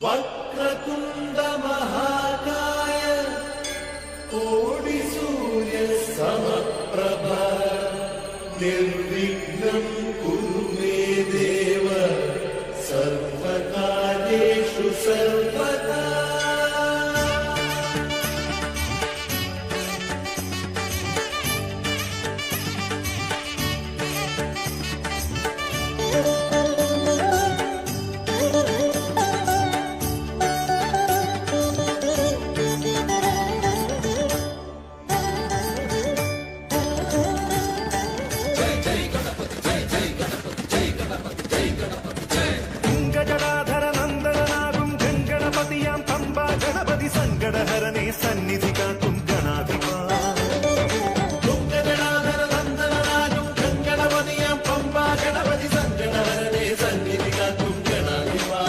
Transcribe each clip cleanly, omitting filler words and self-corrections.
വക്രതുണ്ട മഹാകായ കോടി സൂര്യ സമപ്രഭ നിർവിഘ്നം കുരു മേ ദേവ സർവകാര്യേഷു സർവദാ. സങ്കടഹരനെ സന്നിധി കാക്കും ഗണാധിപാ. ഗംഗജടാധരനന്ദനാകും ഗംഗണപതിയാം പമ്പാ ഗണപതി സങ്കടഹരനെ സന്നിധി കാക്കും ഗണാധിപാ.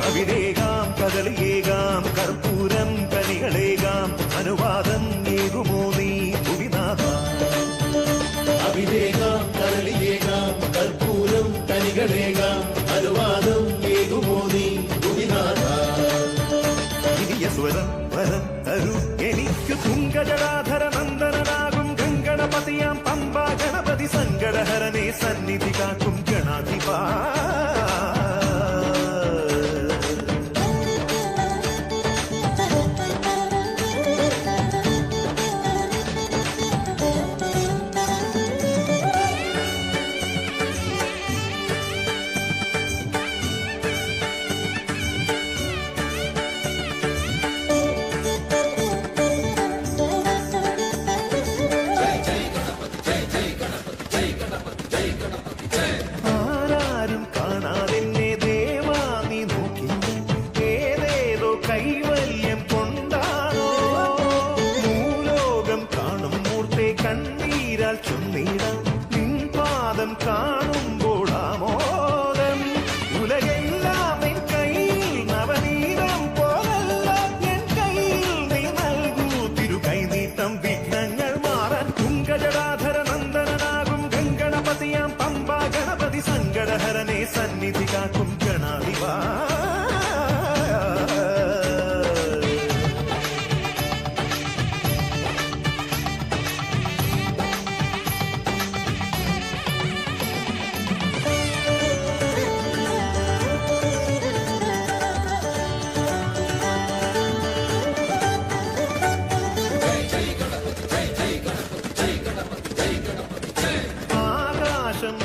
അവിടേകാം കദളിയേകാം കർപ്പൂരം കനികളേകാം അനുവാദം ഏകുമോ നീ ഭുവിനാഥ. അഭിഷേകാം കദളിയേകാം കർപ്പൂരം കനികളേകാം അനുവാദം ഏകുമോ നീ ഭുവിനാഥ. സ്വരം വരം തരൂ എനിക്കു തുങ്കജടാധര നന്ദനാകും ഗംഗണപതിയാം പമ്പ ഗണപതി സങ്കടഹരനെ സന്നിധി കാക്കും ഗണാധിപാ. കൈവല്യം കൊണ്ടാണോ മൂലോകം കാണും മൂർത്തെ കണ്ണീരാൽ ചൊന്നിടാം നിൻ പാദം കാണുമ്പോൾ ആമോദം. ഉലകെല്ലാം എൻ കയ്യിൽ നവനീതം പോലല്ല എൻ കയ്യിൽ നീ നൽകൂ തിരു കൈനീട്ടം വിഘ്നങ്ങൾ മാറാൻ. തുങ്കജടാധര നന്ദനാകും ഗംഗണപതിയാം പമ്പ ഗണപതി സങ്കടഹരനെ സന്നിധി കാക്കും ഗണാധിപാ.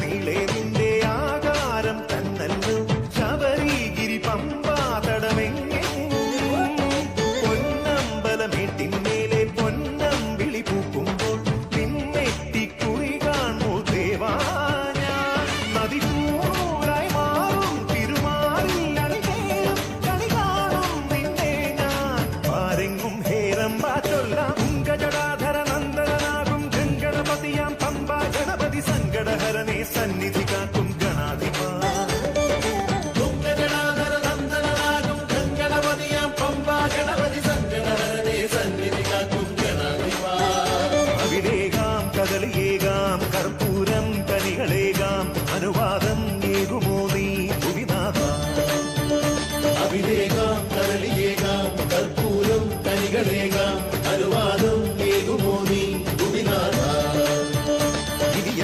നീളെ നിന്റെ ആകാരം തന്നല്ലോ ശബരിഗിരി പമ്പാതടമെങ്ങും പൊന്നമ്പലമേട്ടിന്മേലെ പൊന്നമ്പിളി പൂക്കുമ്പോൾ നിന്നെത്തിക്കുറി കാണൂ ദേവാ. ഞാൻ നദികൂറായി മാറും തിരുമാറിൽ അണികേറും കളി കാണും നിന്നെ ഞാൻ ആരെങ്ങും ഹേരം ചൊല്ലാം. തുങ്കജടാധര നന്ദനാകും ഗംഗണപതിയാം പമ്പ ഗണപതി സങ്കടഹരനെ സന്നിധി കാക്കും ഗണാധിപാ. ഗംഗജടാധരനന്ദനാകും ഗംഗണപതിയാം പമ്പാ ഗണപതി സങ്കടഹരനെ സന്നിധി കാക്കും ഗണാധിപാ. അവിടേകാം കദളിയേകാം കർപ്പൂരം കനികളേകാം അനുവാദം ഏകുമോ നീ ഭുവിനാഥ. അഭിഷേകാം കദളിയേകാം കർപ്പൂരം കനികളേകാം അനുവാദം ഏകുമോ നീ ഭുവിനാഥ.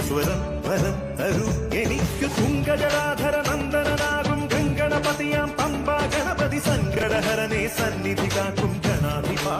സ്വരം വരം തരൂ എനിക്കു തുങ്കജടാധര നന്ദനാകും ഗംഗണപതിയാം പമ്പ ഗണപതി സങ്കടഹരനെ സന്നിധി കാക്കും ഗണാധിപാ.